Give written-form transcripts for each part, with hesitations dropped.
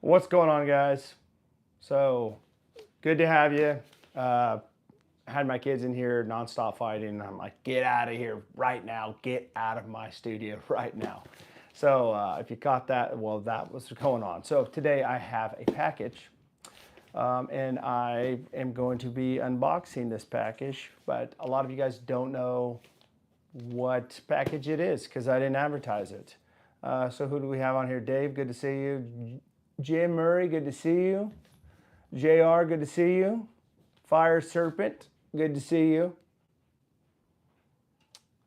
What's going on, guys? So good to have you. Had my kids in here nonstop fighting. I'm like, get out of here right now. Get out of my studio right now. So if you caught that, well, that was going on. So today I have a package, and I am going to be unboxing this package. But a lot of you guys don't know what package it is because I didn't advertise it. So who do we have on here? Dave, good to see you. Jim Murray, good to see you. JR, good to see you. Fire Serpent, good to see you.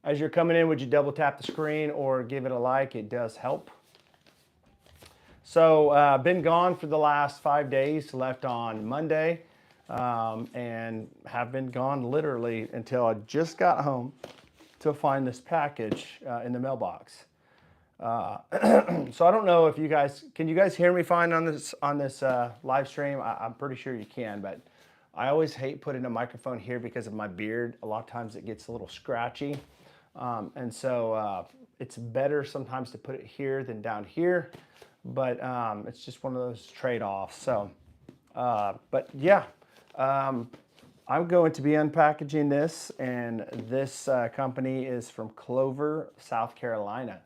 As you're coming in, would you double tap the screen or give it a like? It does help. So, been gone for the last 5 days, left on Monday, and have been gone literally until I just got home to find this package in the mailbox. So I don't know if you guys, can you guys hear me fine on this live stream? I'm pretty sure you can, but I always hate putting a microphone here because of my beard. A lot of times it gets a little scratchy. And so it's better sometimes to put it here than down here, but it's just one of those trade-offs. So, but yeah, I'm going to be unpackaging this, and this company is from Clover, South Carolina.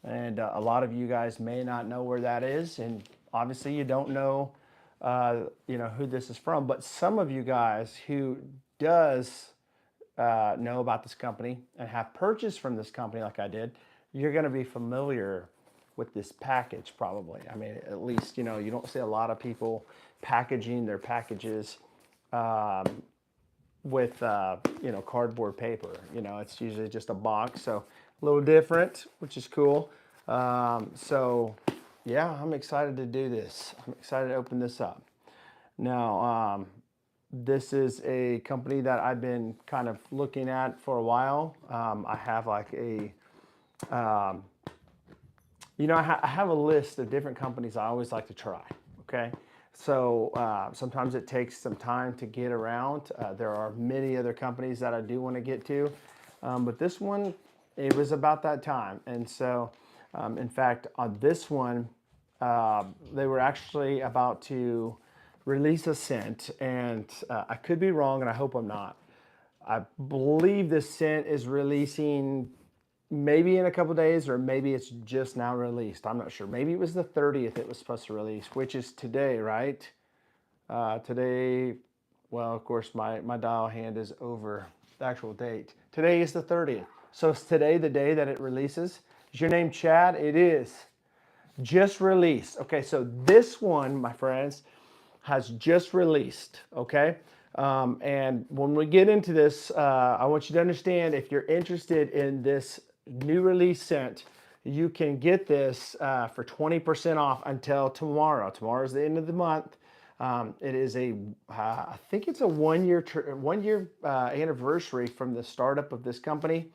And a lot of you guys may not know where that is, and obviously you don't know, who this is from. But some of you guys who does know about this company and have purchased from this company, like I did, you're going to be familiar with this package probably. I mean, at least you don't see a lot of people packaging their packages with cardboard paper. It's usually just a box, so a little different, which is cool. So yeah, I'm excited to do this. I'm excited to open this up. Now, this is a company that I've been kind of looking at for a while. I have like I have a list of different companies I always like to try. Okay. So sometimes it takes some time to get around. There are many other companies that I do want to get to, but this one, it was about that time. And so, in fact, on this one, they were actually about to release a scent, and I could be wrong, and I hope I'm not. I believe this scent is releasing maybe in a couple days, or maybe it's just now released. I'm not sure. Maybe it was the 30th it was supposed to release, which is today, right? Today, well, of course, my dial hand is over the actual date. Today is the 30th. So is today the day that it releases? Is your name Chad? It is. Just released. Okay, so this one, my friends, has just released, okay? And when we get into this, I want you to understand, if you're interested in this new release scent, you can get this for 20% off until tomorrow. Tomorrow is the end of the month. It is I think it's a one-year anniversary from the startup of this company,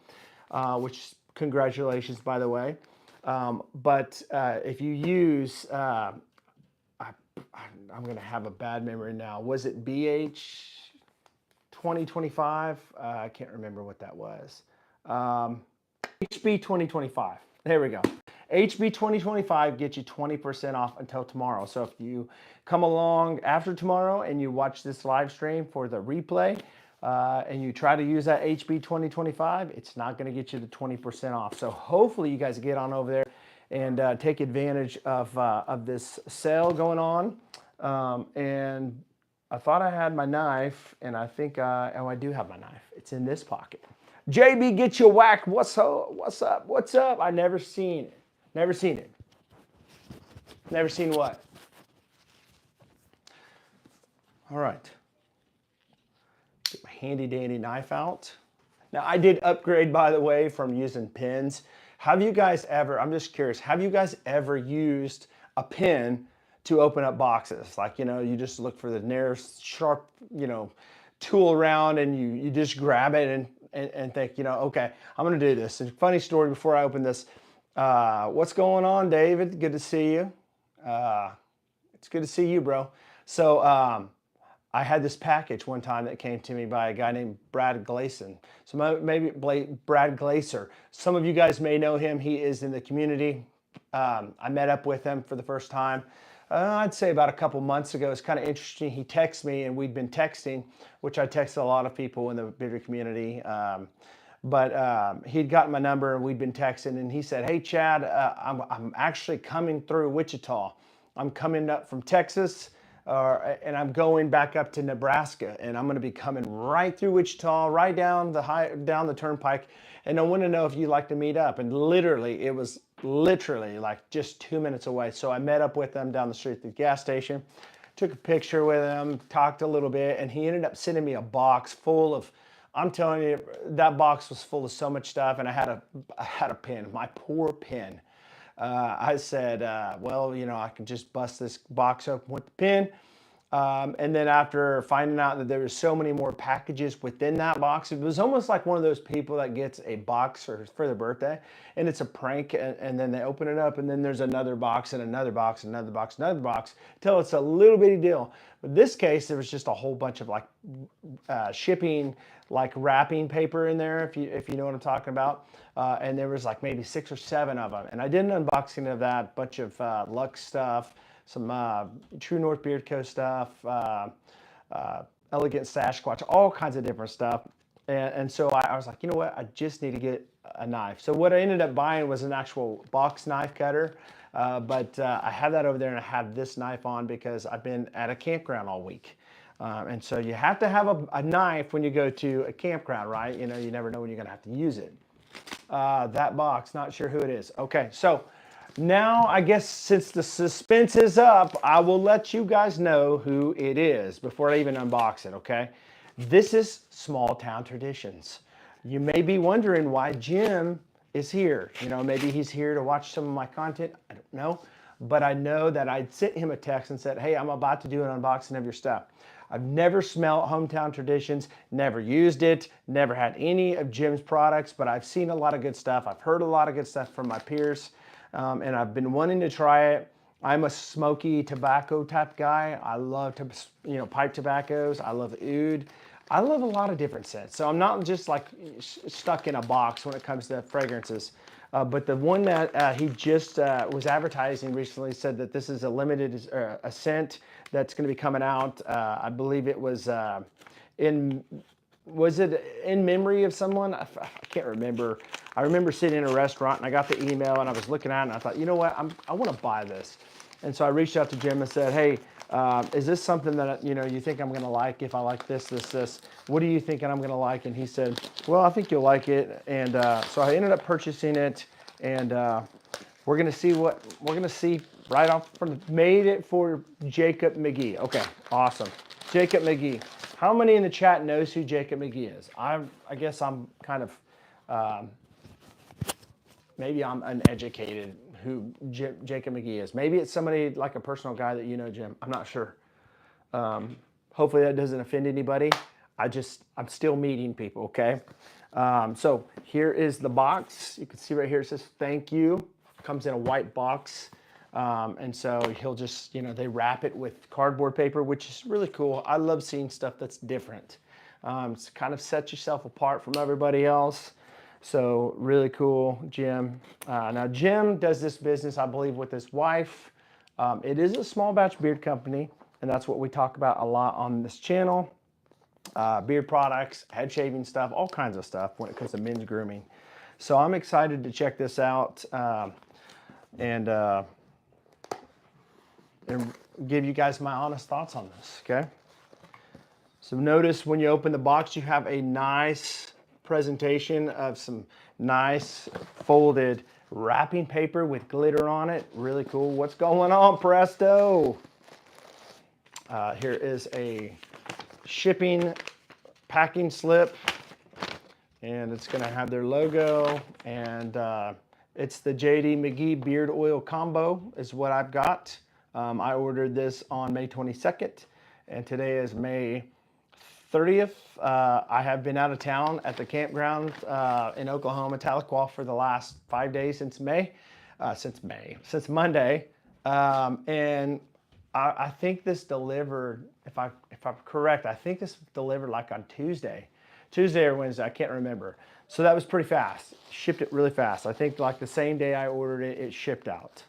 which congratulations, by the way. But if you use, I'm going to have a bad memory now. Was it BH 2025? I can't remember what that was. HB 2025. There we go. HB 2025 gets you 20% off until tomorrow. So if you come along after tomorrow and you watch this live stream for the replay, and you try to use that HB 2025, it's not going to get you the 20% off. So hopefully you guys get on over there and take advantage of this sale going on. And I thought I had my knife, and I think I do have my knife. It's in this pocket. JB, get your whack. What's up? What's up? What's up? I never seen it. Never seen it. Never seen what? All right. Get my handy dandy knife out. Now, I did upgrade, by the way, from using pins. Have you guys ever, I'm just curious, have you guys ever used a pin to open up boxes? Like, you just look for the nearest sharp, tool around, and you just grab it and think, okay, I'm going to do this. And funny story before I open this. What's going on, David? Good to see you. It's good to see you, bro. So I had this package one time that came to me by a guy named Brad Gleason. So maybe Brad Glaser. Some of you guys may know him. He is in the community. I met up with him for the first time I'd say about a couple months ago. It's kind of interesting. He texted me, and we'd been texting, which I text a lot of people in the bearded community. But he'd gotten my number, and we'd been texting, and he said, "Hey, Chad, I'm actually coming through Wichita. I'm coming up from Texas, and I'm going back up to Nebraska, and I'm going to be coming right through Wichita, right down the turnpike, and I want to know if you'd like to meet up." And literally, it was literally like just 2 minutes away. So I met up with him down the street at the gas station, took a picture with him, talked a little bit, and he ended up sending me a box full of, I'm telling you, that box was full of so much stuff, and I had a pen, my poor pen. I said, well, you know, I can just bust this box open with the pen. And then after finding out that there were so many more packages within that box, it was almost like one of those people that gets a box for their birthday, and it's a prank, and then they open it up, and then there's another box and another box, another box, another box, till it's a little bitty deal. But in this case, there was just a whole bunch of like shipping, like wrapping paper in there, if you know what I'm talking about. And there was like maybe 6 or 7 of them. And I did an unboxing of that, bunch of Lux stuff, some True North Beard Co. stuff, Elegant Sasquatch, all kinds of different stuff. And so I was like, you know what, I just need to get a knife. So what I ended up buying was an actual box knife cutter. But I have that over there, and I have this knife on because I've been at a campground all week. And so you have to have a knife when you go to a campground, right? You know, you never know when you're gonna have to use it. That box, not sure who it is. Okay, so now I guess since the suspense is up, I will let you guys know who it is before I even unbox it, okay? This is Small Town Traditions. You may be wondering why Jim is here. You know, maybe he's here to watch some of my content. I don't know. But I know that I sent him a text and said, hey, I'm about to do an unboxing of your stuff. I've never smelled Hometown Traditions, never used it, never had any of Jim's products, but I've seen a lot of good stuff. I've heard a lot of good stuff from my peers, and I've been wanting to try it. I'm a smoky tobacco type guy. I love to, pipe tobaccos. I love oud. I love a lot of different scents. So I'm not just like stuck in a box when it comes to fragrances. But the one that he just was advertising recently said that this is a limited a scent that's going to be coming out. I believe it was was it in memory of someone? I can't remember. I remember sitting in a restaurant and I got the email and I was looking at it and I thought, you know what, I want to buy this. And so I reached out to Jim and said, hey, is this something that you think I'm going to like? If I like this, what do you think I'm going to like? And he said, well, I think you'll like it. And so I ended up purchasing it, and we're going to see right off from made it for Jacob McGee. Okay, awesome. Jacob McGee. How many in the chat knows who Jacob McGee is? I guess I'm kind of maybe I'm uneducated who Jacob McGee is. Maybe it's somebody like a personal guy that you know, Jim. I'm not sure. Hopefully that doesn't offend anybody. I'm still meeting people, okay? So here is the box. You can see right here it says thank you. Comes in a white box. And so he'll just, they wrap it with cardboard paper, which is really cool. I love seeing stuff that's different. It's kind of set yourself apart from everybody else. So really cool, Jim. Now Jim does this business, I believe, with his wife. It is a small batch beard company, and that's what we talk about a lot on this channel. Beard products, head shaving stuff, all kinds of stuff when it comes to men's grooming. So I'm excited to check this out and give you guys my honest thoughts on this, okay? So notice when you open the box, you have a nice presentation of some nice folded wrapping paper with glitter on it. Really cool. What's going on, presto? Here is a shipping packing slip, and it's going to have their logo, and it's the JD McGee Beard Oil Combo is what I've got. I ordered this on May 22nd, and today is May 30th. I have been out of town at the campground in Oklahoma, Tahlequah, for the last 5 days since Monday. And I think this delivered, if I'm correct, I think this delivered like on Tuesday or Wednesday, I can't remember. So that was pretty fast. Shipped it really fast. I think like the same day I ordered it, it shipped out.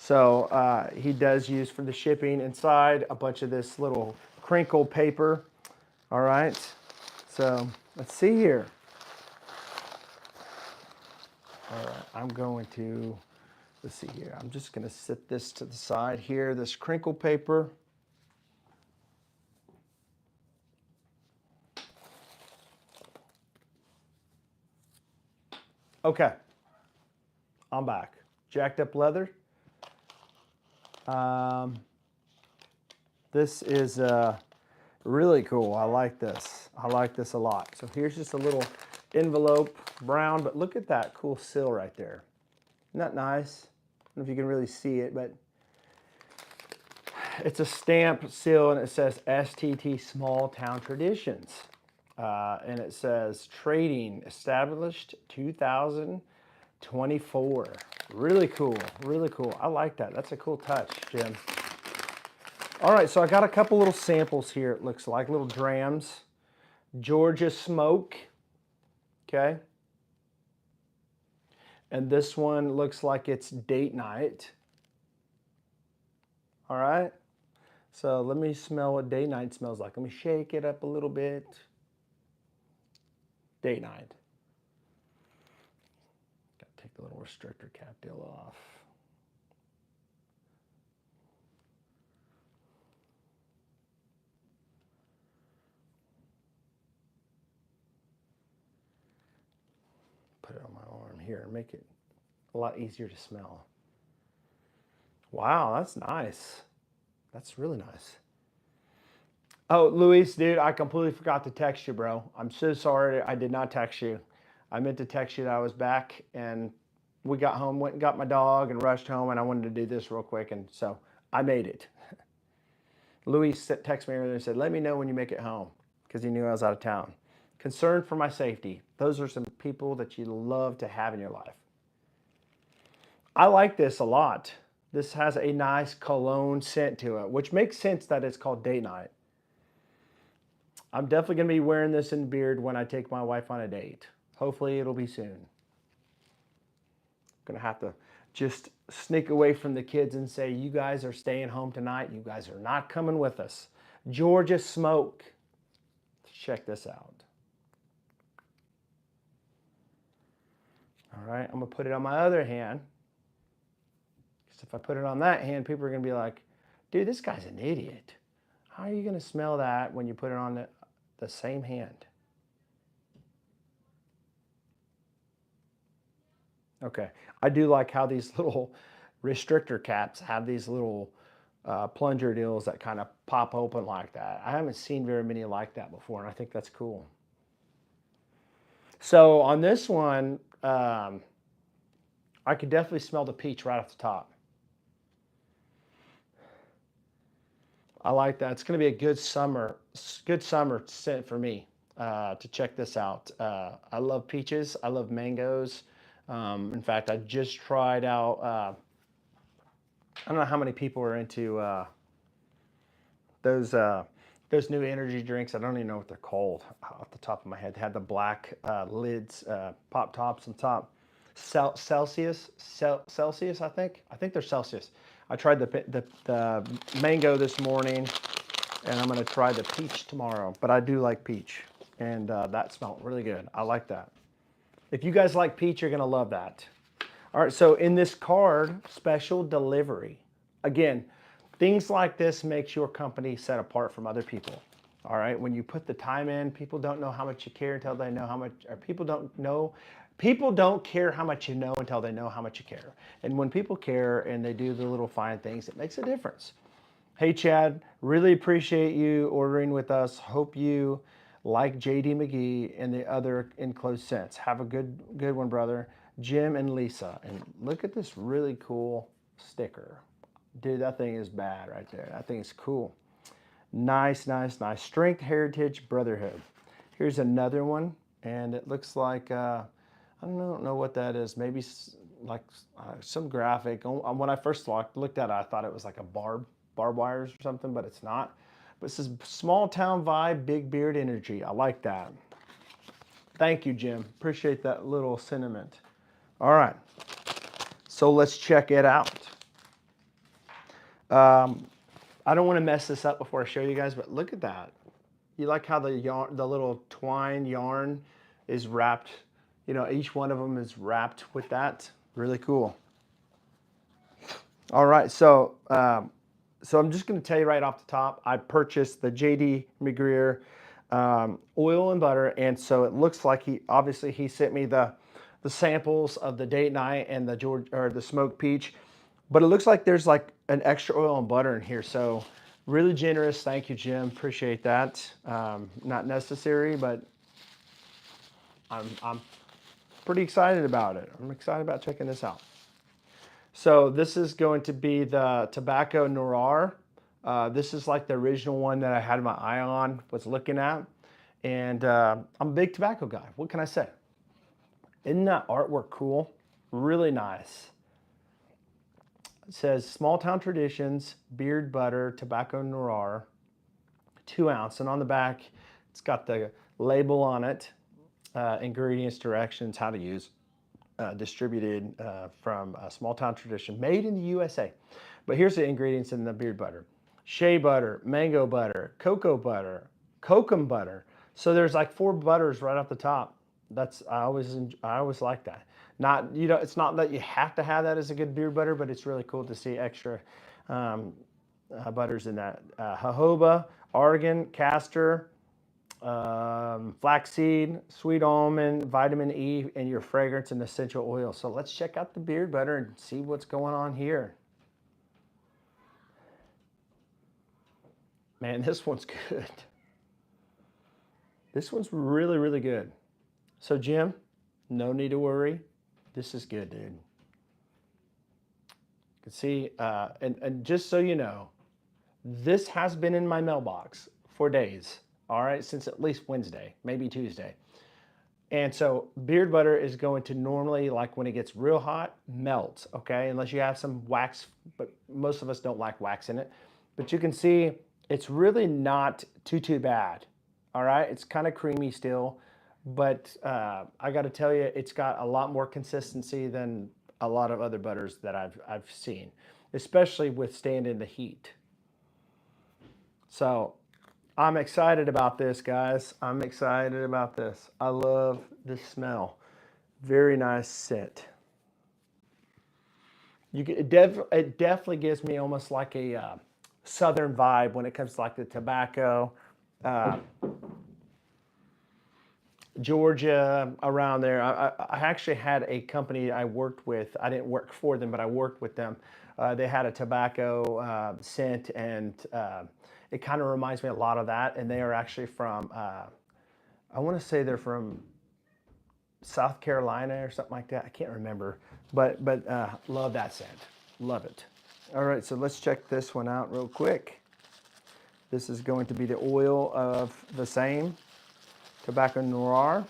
So he does use for the shipping inside a bunch of this little crinkle paper. All right. So let's see here. All right. I'm going to, let's see here. I'm just going to set this to the side here, this crinkle paper. Okay. I'm back. Jacked up leather. This is really cool. I like this. I like this a lot. So here's just a little envelope, brown, but look at that cool seal right there. Isn't that nice? I don't know if you can really see it, but it's a stamp seal and it says STT Small Town Traditions. And it says trading established 2024. Really cool, really cool. I like that. That's a cool touch, Jim. All right, so I got a couple little samples here, it looks like, little drams. Georgia Smoke, okay? And this one looks like it's date night. All right, so let me smell what date night smells like. Let me shake it up a little bit. Date night. Gotta take the little restrictor cap deal off. Put it on my arm here and make it a lot easier to smell. Wow, that's nice. That's really nice. Oh, Luis, dude, I completely forgot to text you, bro. I'm so sorry I did not text you. I meant to text you that I was back, and we got home, went and got my dog and rushed home, and I wanted to do this real quick, and so I made it. Luis texted me earlier and said, let me know when you make it home, because he knew I was out of town. Concerned for my safety. Those are some people that you love to have in your life. I like this a lot. This has a nice cologne scent to it, which makes sense that it's called date night. I'm definitely going to be wearing this in the beard when I take my wife on a date. Hopefully it'll be soon. I'm going to have to just sneak away from the kids and say, you guys are staying home tonight. You guys are not coming with us. Georgia Smoke. Check this out. All right, I'm going to put it on my other hand. Because if I put it on that hand, people are going to be like, dude, this guy's an idiot. How are you going to smell that when you put it on the same hand? Okay, I do like how these little restrictor caps have these little plunger deals that kind of pop open like that. I haven't seen very many like that before, and I think that's cool. So on this one, I could definitely smell the peach right off the top. I like that. It's going to be a good summer scent for me to check this out. I love peaches. I love mangoes. In fact, I just tried out, I don't know how many people are into those new energy drinks. I don't even know what they're called off the top of my head. They had the black lids, pop tops on top. Celsius, I think. I think they're Celsius. I tried the mango this morning, and I'm going to try the peach tomorrow. But I do like peach, and that smelled really good. I like that. If you guys like peach, you're going to love that. All right, so in this card, special delivery. Again, things like this makes your company set apart from other people. All right, when you put the time in, people don't know how much you care until they know how much, or people don't care how much you know until they know how much you care. And when people care and they do the little fine things, it makes a difference. Hey, Chad, really appreciate you ordering with us. Hope you like JD McGee and the other enclosed scents. Have a good one, brother. Jim and Lisa. And look at this really cool sticker. Dude, that thing is bad right there. That thing is cool. Nice, nice, nice. Strength, heritage, brotherhood. Here's another one. And it looks like, I don't know what that is. Maybe like some graphic. When I first looked at it, I thought it was like a barbed wires or something, but it's not. But it says small town vibe, big beard energy. I like that. Thank you, Jim. Appreciate that little sentiment. All right, so let's check it out. I don't want to mess this up before I show you guys, but look at that. You like how the yarn, the little twine yarn is wrapped, you know, each one of them is wrapped with that. Really cool. All right, so I'm just going to tell you right off the top, I purchased the JD McGreer oil and butter, and so it looks like he sent me the samples of the date night and the smoked peach, but it looks like there's like an extra oil and butter in here. So really generous. Thank you, Jim. Appreciate that. Not necessary, but I'm pretty excited about it. I'm excited about checking this out. So this is going to be the Tobacco Noir. This is like the original one that I had my eye on, was looking at. And I'm a big tobacco guy. What can I say? Isn't that artwork cool? Really nice. It says Small Town Traditions, Beard Butter, Tobacco Noir, 2 ounce. And on the back, it's got the label on it, ingredients, directions, how to use. Distributed from Small Town Tradition, made in the USA. But here's the ingredients in the beard butter: shea butter, mango butter, cocoa butter, kokum butter. So there's like 4 butters right off the top. I always like that. Not, you know, it's not that you have to have that as a good beard butter, but it's really cool to see extra butters in that. Jojoba, argan, castor, flaxseed, sweet almond, vitamin E, and your fragrance and essential oil. So let's check out the beard butter and see what's going on here. Man, this one's good. This one's really, really good. So Jim, no need to worry. This is good, dude. You can see, and just so you know, this has been in my mailbox for days. All right, since at least Wednesday, maybe Tuesday. And so beard butter is going to normally, like when it gets real hot, melt, okay? Unless you have some wax, but most of us don't like wax in it. But you can see it's really not too bad, all right? It's kind of creamy still, but I gotta tell you, it's got a lot more consistency than a lot of other butters that I've seen, especially withstanding the heat. So I'm excited about this, guys. I'm excited about this. I love this smell. Very nice scent. It definitely gives me almost like a southern vibe when it comes to like the tobacco. Georgia, around there. I actually had a company I worked with. I didn't work for them, but I worked with them. They had a tobacco scent, and it kind of reminds me a lot of that. And they are actually from, I want to say they're from South Carolina or something like that. I can't remember, but love that scent. Love it. All right, so let's check this one out real quick. This is going to be the oil of the same Tobacco Noir.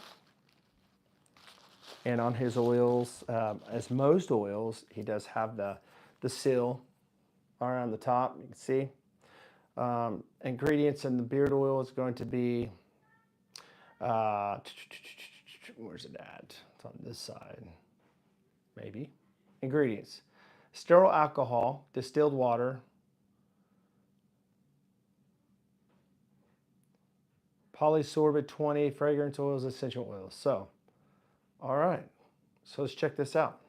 And on his oils, as most oils, he does have the seal around the top. You can see. Ingredients in the beard oil is going to be, where's it at? It's on this side, maybe. Ingredients: sterile alcohol, distilled water, polysorbate 20, fragrance oils, essential oils. So, all right, so let's check this out.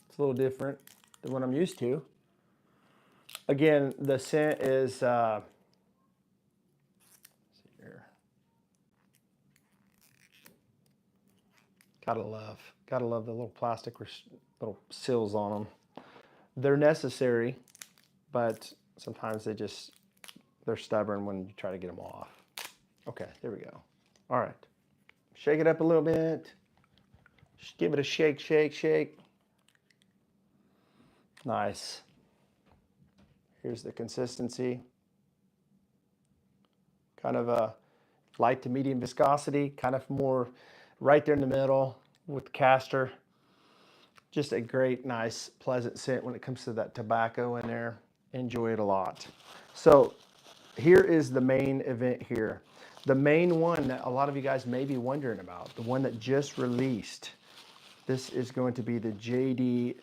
It's a little different than what I'm used to. Again, the scent is, let's see here. Gotta love the little plastic little seals on them. They're necessary, but sometimes they're stubborn when you try to get them off. Okay, there we go. All right, shake it up a little bit. Just give it a shake, shake, shake. Nice. Here's the consistency. Kind of a light to medium viscosity, kind of more right there in the middle with castor. Just a great, nice, pleasant scent when it comes to that tobacco in there. Enjoy it a lot. So here is the main event here. The main one that a lot of you guys may be wondering about, the one that just released. This is going to be the JD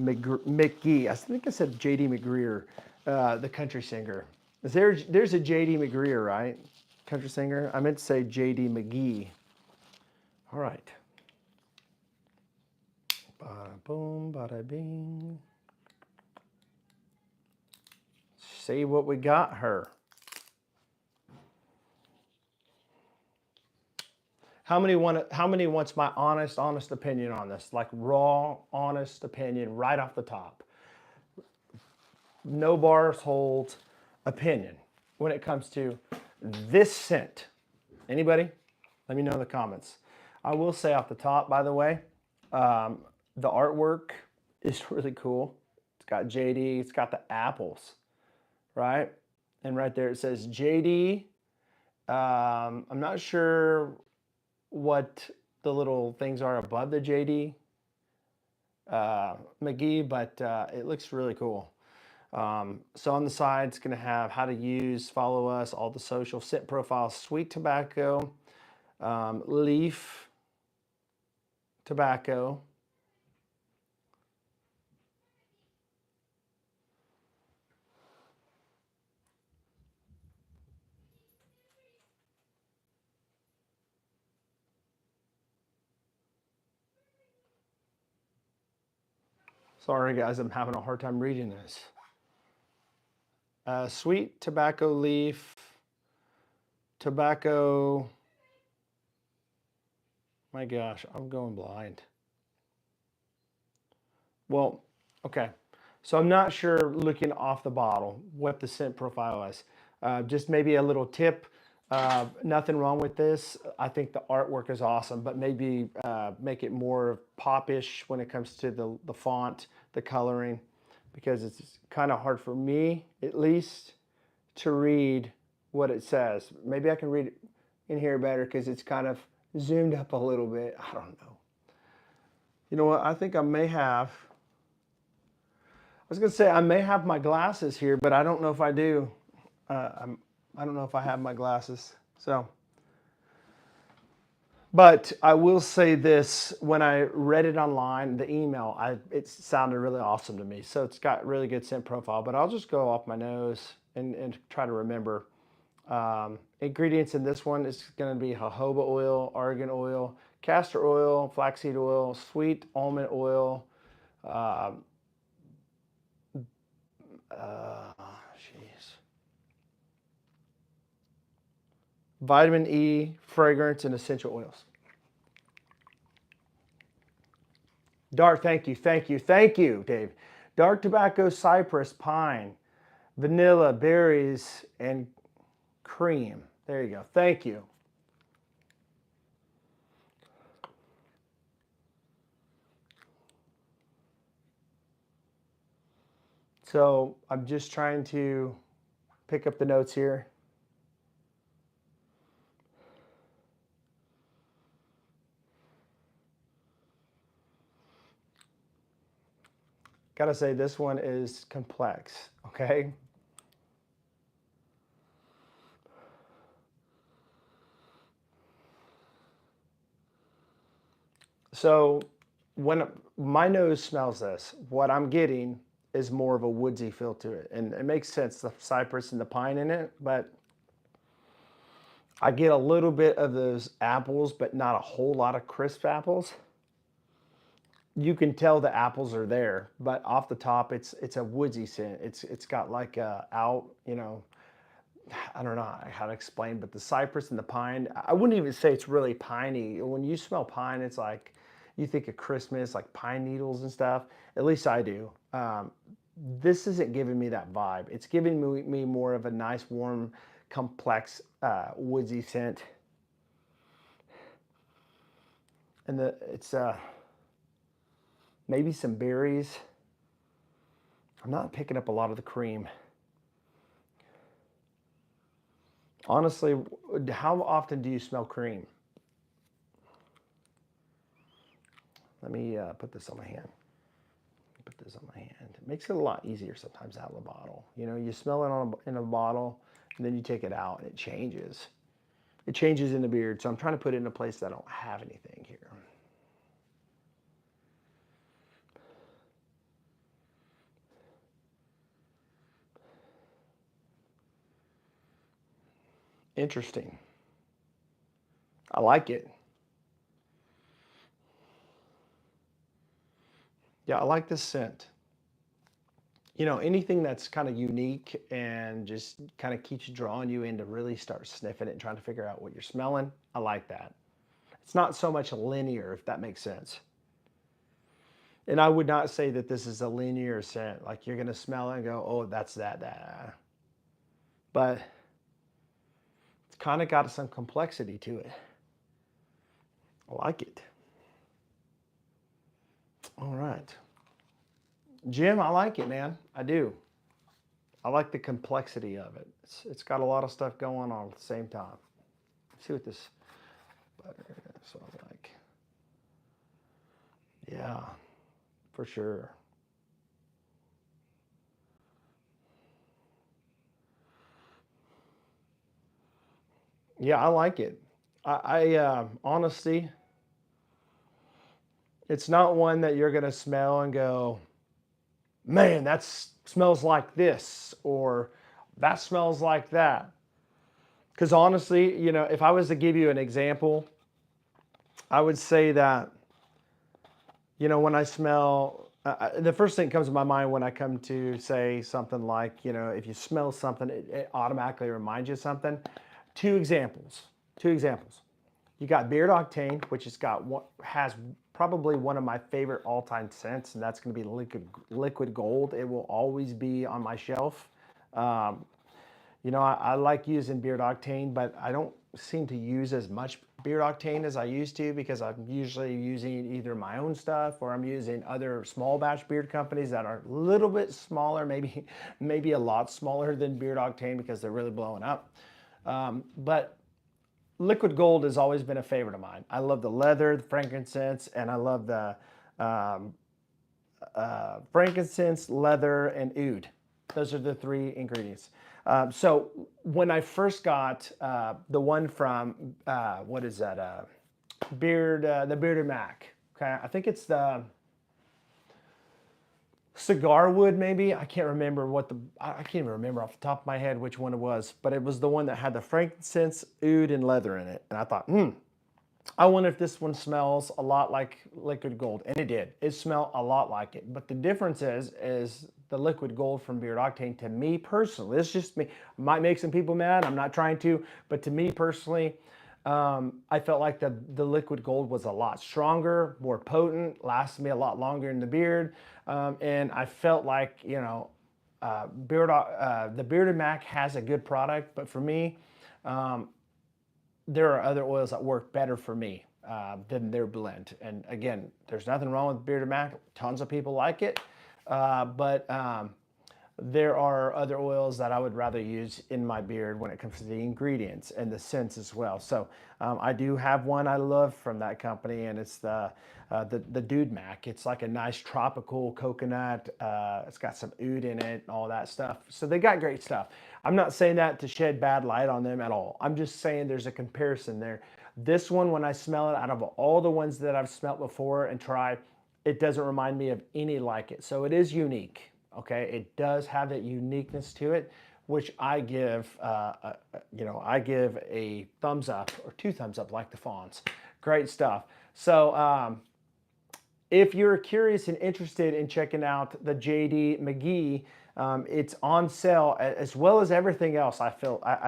McGee. I think I said J.D. McGreer, the country singer. There's a J.D. McGreer, right? Country singer. I meant to say J.D. McGee. All right. Bada boom, bada bing. See what we got her. How many wants my honest opinion on this? Like raw, honest opinion right off the top. No bars holds opinion when it comes to this scent. Anybody? Let me know in the comments. I will say off the top, by the way, the artwork is really cool. It's got JD, it's got the apples, right? And right there it says JD. I'm not sure what the little things are above the JD McGee, but it looks really cool. So on the side, it's going to have how to use, follow us, all the social, scent profile, sweet tobacco, leaf tobacco, sorry guys, I'm having a hard time reading this. Sweet tobacco leaf, tobacco, my gosh, I'm going blind. Well, okay. So I'm not sure looking off the bottle what the scent profile is. Just maybe a little tip. Nothing wrong with this. I think the artwork is awesome, but maybe make it more popish when it comes to the font, the coloring, because it's kind of hard for me, at least, to read what it says. Maybe I can read it in here better because it's kind of zoomed up a little bit. I don't know. You know what? I think I may have. I was going to say I may have my glasses here, but I don't know if I do. I don't know if I have my glasses. So, but I will say this: when I read it online, the email, it sounded really awesome to me. So it's got really good scent profile. But I'll just go off my nose and try to remember. Ingredients in this one is going to be jojoba oil, argan oil, castor oil, flaxseed oil, sweet almond oil. Jeez. Vitamin E, fragrance, and essential oils. Dark, thank you, Dave. Dark tobacco, cypress, pine, vanilla, berries, and cream. There you go. Thank you. So I'm just trying to pick up the notes here. Gotta say, this one is complex, okay? So when my nose smells this, what I'm getting is more of a woodsy feel to it. And it makes sense, the cypress and the pine in it, but I get a little bit of those apples, but not a whole lot of crisp apples. You can tell the apples are there, but off the top, it's a woodsy scent. It's got like a out, you know, I don't know how to explain, but the cypress and the pine, I wouldn't even say it's really piney. When you smell pine, it's like you think of Christmas, like pine needles and stuff. At least I do. This isn't giving me that vibe. It's giving me more of a nice, warm, complex, woodsy scent. And it's maybe some berries. I'm not picking up a lot of the cream. Honestly, how often do you smell cream? Let me put this on my hand. Put this on my hand. It makes it a lot easier sometimes out of the bottle. You know, you smell it in a bottle, and then you take it out, and it changes. It changes in the beard, so I'm trying to put it in a place that I don't have anything here. Interesting. I like it. Yeah, I like this scent. You know, anything that's kind of unique and just kind of keeps drawing you in to really start sniffing it and trying to figure out what you're smelling. I like that. It's not so much linear, if that makes sense. And I would not say that this is a linear scent. Like you're gonna smell it and go, "Oh, that's that." But it's kind of got some complexity to it. I like it. All right, Jim, I like it, man. I do. I like the complexity of it. It's got a lot of stuff going on at the same time. Let's see what this butter smells like. Yeah, for sure. Yeah, I like it. Honestly, it's not one that you're gonna smell and go, man, that smells like this, or that smells like that. Because honestly, you know, if I was to give you an example, I would say that, you know, when I smell, the first thing that comes to my mind when I come to say something like, you know, if you smell something, it automatically reminds you of something. Two examples. Two examples. You got Beard Octane, which has probably one of my favorite all-time scents, and that's going to be liquid gold. It will always be on my shelf. Um, you know, I like using Beard Octane, but I don't seem to use as much Beard Octane as I used to because I'm usually using either my own stuff or I'm using other small batch beard companies that are a little bit smaller, maybe a lot smaller than Beard Octane because they're really blowing up. But liquid gold has always been a favorite of mine. I love the leather, the frankincense, and I love the um, frankincense, leather, and oud. Those are the three ingredients. So when I first got the one from what is that? The Bearded Mac. Okay, I think it's the cigar wood. Maybe I can't remember I can't even remember off the top of my head which one it was, but it was the one that had the frankincense, oud, and leather in it. And I thought, I wonder if this one smells a lot like liquid gold, and it did. It smelled a lot like it. But the difference is the liquid gold from Beard Octane. To me personally, it's just me. Might make some people mad. I'm not trying to, but to me personally, I felt like the liquid gold was a lot stronger, more potent, lasted me a lot longer in the beard, and I felt like the Bearded Mac has a good product, but for me. There are other oils that work better for me than their blend. And again, there's nothing wrong with Bearded Mac. Tons of people like it, but there are other oils that I would rather use in my beard when it comes to the ingredients and the scents as well. So I do have one I love from that company, and it's the Dude Mac. It's like a nice tropical coconut. It's got some oud in it and all that stuff. So they got great stuff. I'm not saying that to shed bad light on them at all. I'm just saying there's a comparison there. This one, when I smell it, out of all the ones that I've smelled before and tried, it doesn't remind me of any like it. So it is unique. Okay, it does have that uniqueness to it, which I give, I give a thumbs up or two thumbs up, like the Fawns. Great stuff. So if you're curious and interested in checking out the JD McGee, it's on sale as well as everything else. I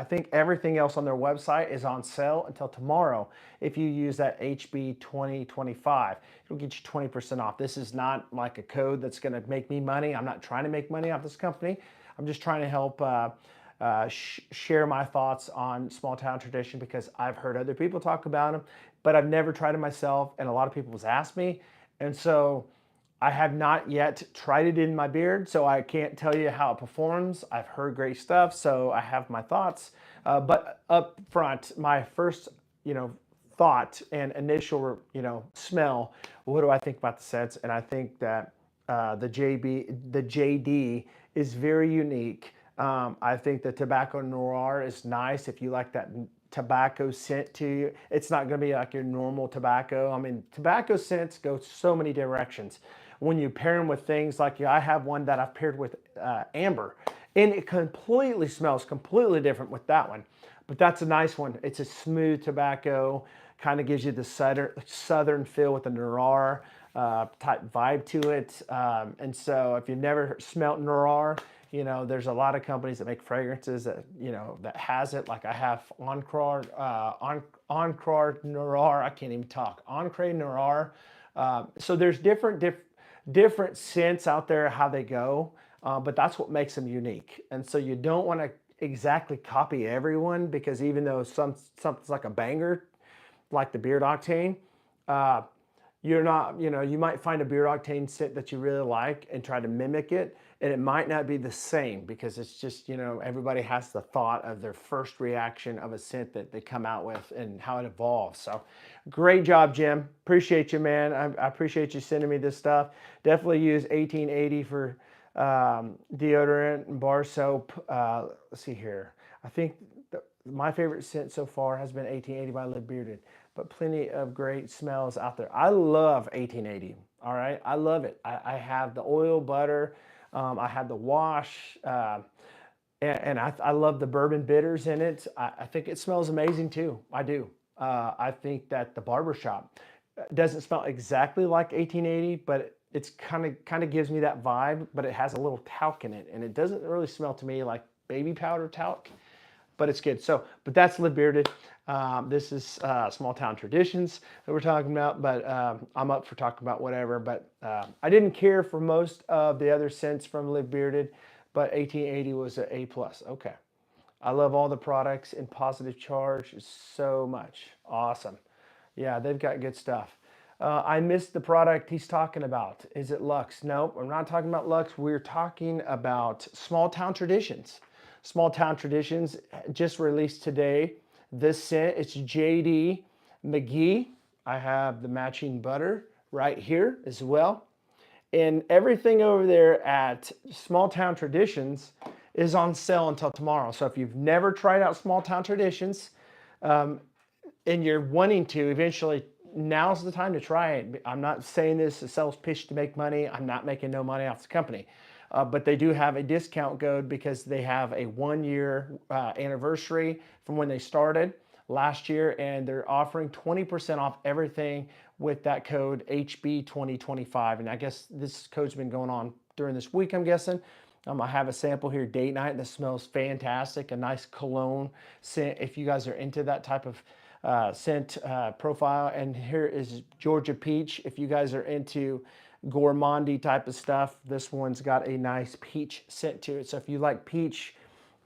think everything else on their website is on sale until tomorrow. If you use that HB 2025, it'll get you 20% off. This is not like a code that's going to make me money. I'm not trying to make money off this company. I'm just trying to help share my thoughts on small town tradition because I've heard other people talk about them, but I've never tried it myself. And a lot of people have asked me. And so I have not yet tried it in my beard, so I can't tell you how it performs. I've heard great stuff, so I have my thoughts. But up front, my first, thought and initial, smell. What do I think about the scents? And I think that the JD is very unique. I think the Tobacco Noir is nice if you like that tobacco scent to you. It's not going to be like your normal tobacco. I mean, tobacco scents go so many directions. When you pair them with things like I have one that I've paired with amber, and it completely smells completely different with that one. But that's a nice one. It's a smooth tobacco, kind of gives you the southern feel with the Noir type vibe to it. And so if you've never smelt Noir, you know, there's a lot of companies that make fragrances that, you know, that has it. Like I have Encre Noir. I can't even talk. Encre Noir. So there's different scents out there, how they go, but that's what makes them unique. And so you don't want to exactly copy everyone, because even though something's like a banger, like the Beard Octane, uh, you're not, you know, you might find a Beard Octane scent that you really like and try to mimic it, and it might not be the same, because it's just, you know, everybody has the thought of their first reaction of a scent that they come out with and how it evolves. So great job, Jim. Appreciate you, man. I appreciate you sending me this stuff. Definitely use 1880 for deodorant and bar soap. Let's see here. I think my favorite scent so far has been 1880 by Live Bearded, but plenty of great smells out there. I love 1880. All right, I love it. I have the oil butter. I have the wash, and I love the bourbon bitters in it. I think it smells amazing too. I do. I think that the barbershop doesn't smell exactly like 1880, but it's kind of gives me that vibe. But it has a little talc in it, and it doesn't really smell to me like baby powder talc, but it's good. So, but that's Live Bearded. This is Small Town Traditions that we're talking about, but I'm up for talking about whatever. But I didn't care for most of the other scents from Live Bearded, but 1880 was an A+. Okay. I love all the products in Positive Charge so much. Awesome. Yeah, they've got good stuff. I missed the product he's talking about. Is it Lux? No, we're not talking about Lux. We're talking about Small Town Traditions. Small Town Traditions just released today. This scent, it's JD McGee. I have the matching butter right here as well. And everything over there at Small Town Traditions is on sale until tomorrow. So if you've never tried out Small Town Traditions, and you're wanting to eventually, now's the time to try it. I'm not saying this as sales pitch to make money. I'm not making no money off the company. But they do have a discount code because they have a 1-year anniversary from when they started last year, and they're offering 20% off everything with that code HB2025. And I guess this code's been going on during this week, I'm guessing. I have a sample here, date night, that smells fantastic. A nice cologne scent if you guys are into that type of scent profile. And here is Georgia Peach. If you guys are into gourmandy type of stuff, this one's got a nice peach scent to it. So if you like peach,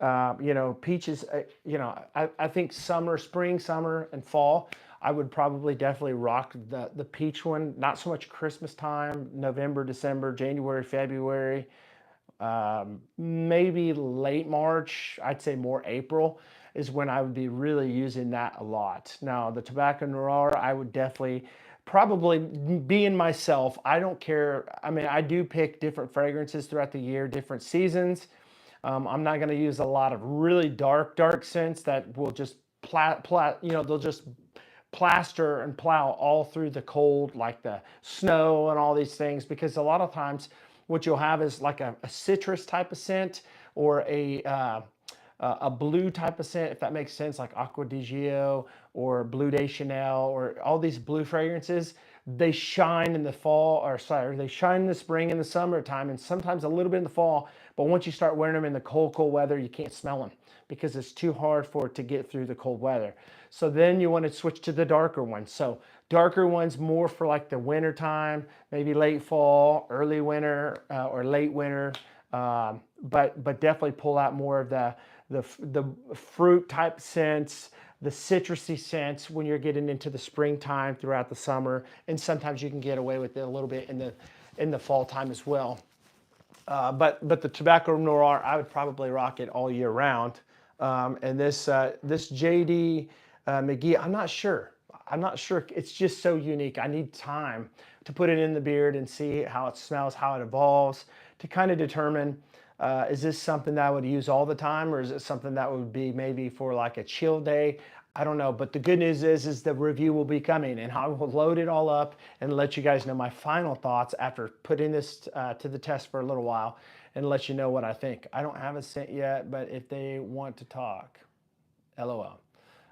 you know, peaches, you know, I think spring, summer, and fall, I would probably definitely rock the peach one. Not so much Christmas time, November, December, January, February, maybe late March. I'd say more April is when I would be really using that a lot. Now, the Tobacco Noir, I would definitely probably being myself. I don't care. I mean, I do pick different fragrances throughout the year, different seasons. I'm not going to use a lot of really dark scents that will just you know, they'll just plaster and plow all through the cold, like the snow and all these things, because a lot of times what you'll have is like a citrus type of scent, or a blue type of scent, if that makes sense, like Aqua di Gio or Bleu de Chanel, or all these blue fragrances. They shine in the fall, or sorry, they shine in the spring and the summertime, and sometimes a little bit in the fall. But once you start wearing them in the cold weather, you can't smell them because it's too hard for it to get through the cold weather. So then you want to switch to the darker ones. So darker ones more for like the winter time, maybe late fall, early winter, or late winter. But definitely pull out more of the fruit type scents, the citrusy scents when you're getting into the springtime throughout the summer, and sometimes you can get away with it a little bit in the fall time as well. But the Tobacco Noir, I would probably rock it all year round. And this JD McGee, I'm not sure. I'm not sure. It's just so unique. I need time to put it in the beard and see how it smells, how it evolves, to kind of determine, is this something that I would use all the time, or is it something that would be maybe for like a chill day? I don't know. But the good news is the review will be coming, and I will load it all up and let you guys know my final thoughts after putting this to the test for a little while, and let you know what I think. I don't have a scent yet, but if they want to talk, LOL.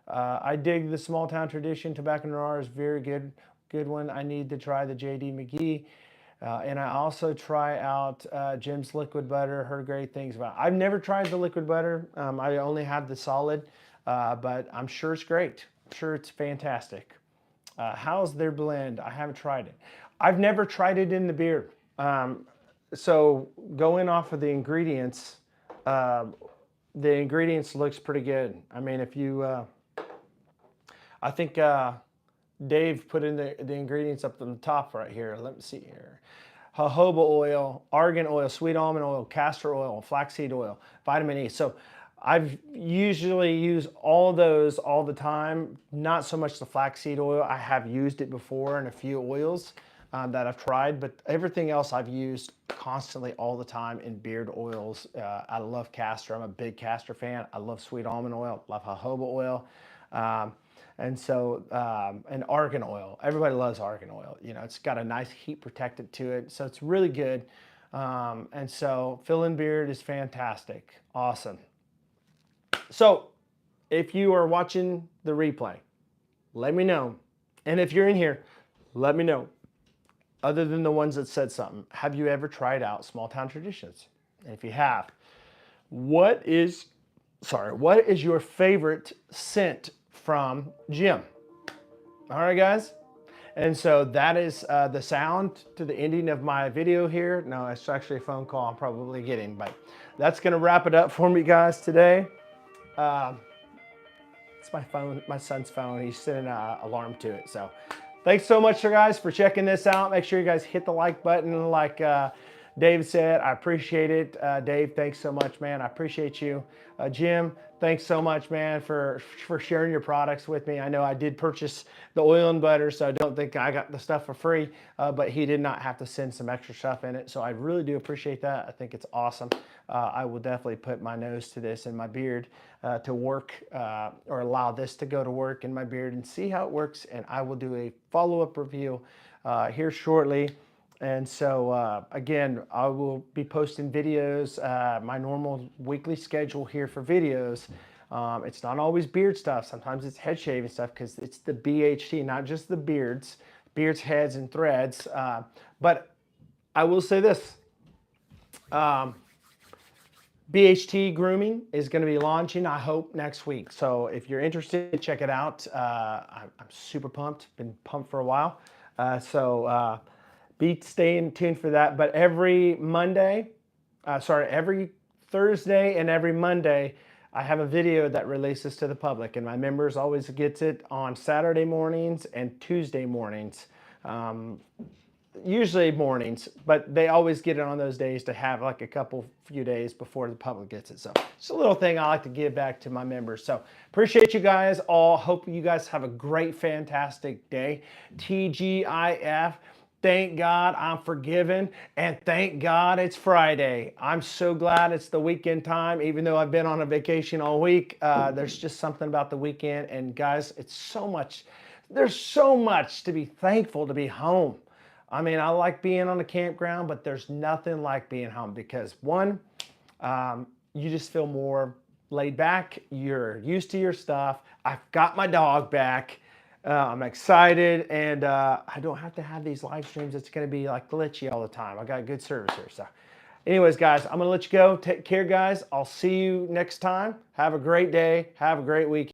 I dig the Small Town Tradition Tobacco Noir is very good one. I need to try the JD McGee. And I also try out Jim's Liquid Butter. Heard great things about it. I've never tried the Liquid Butter. I only have the solid, but I'm sure it's great. I'm sure it's fantastic. How's their blend? I haven't tried it. I've never tried it in the beer. So going off of the ingredients looks pretty good. I mean, if you, I think Dave put in the ingredients up on the top right here. Let me see here. Jojoba oil, argan oil, sweet almond oil, castor oil, flaxseed oil, vitamin E. So I've usually used all those all the time. Not so much the flaxseed oil. I have used it before in a few oils that I've tried, but everything else I've used constantly all the time in beard oils. I love castor. I'm a big castor fan. I love sweet almond oil, love jojoba oil. And argan oil. Everybody loves argan oil. You know, it's got a nice heat protectant to it, so it's really good. And so fill-in beard is fantastic. Awesome. So if you are watching the replay, let me know. And if you're in here, let me know. Other than the ones that said something, have you ever tried out Small Town Traditions? And if you have, what is your favorite scent from Jim? All right, guys. And so that is the sound to the ending of my video here. No, it's actually a phone call I'm probably getting, but that's going to wrap it up for me, guys, today. It's my phone, my son's phone. He's setting an alarm to it. So thanks so much, guys, for checking this out. Make sure you guys hit the like button like Dave said. I appreciate it. Dave, thanks so much, man. I appreciate you. Jim, thanks so much, man, for sharing your products with me. I know I did purchase the oil and butter, so I don't think I got the stuff for free, but he did not have to send some extra stuff in it. So I really do appreciate that. I think it's awesome. I will definitely put my nose to this in my beard to work or allow this to go to work in my beard and see how it works. And I will do a follow-up review here shortly. And so, again, I will be posting videos, my normal weekly schedule here for videos. It's not always beard stuff. Sometimes it's head shaving stuff because it's the BHT, not just the beards, heads, and threads. But I will say this. BHT Grooming is going to be launching, I hope, next week. So if you're interested, check it out. I'm super pumped. Been pumped for a while. Be staying tuned for that. But every Thursday and every Monday, I have a video that releases to the public, and my members always gets it on Saturday mornings and Tuesday mornings. Usually mornings, but they always get it on those days to have like a few days before the public gets it. So it's a little thing I like to give back to my members. So appreciate you guys all. Hope you guys have a great, fantastic day. TGIF. Thank God I'm forgiven, and thank God it's Friday. I'm so glad it's the weekend time, even though I've been on a vacation all week. There's just something about the weekend, and guys, there's so much to be thankful to be home. I mean, I like being on the campground, but there's nothing like being home because one, you just feel more laid back. You're used to your stuff. I've got my dog back. I'm excited, and I don't have to have these live streams. It's going to be like glitchy all the time. I got good service here. So anyways, guys, I'm going to let you go. Take care, guys. I'll see you next time. Have a great day. Have a great week.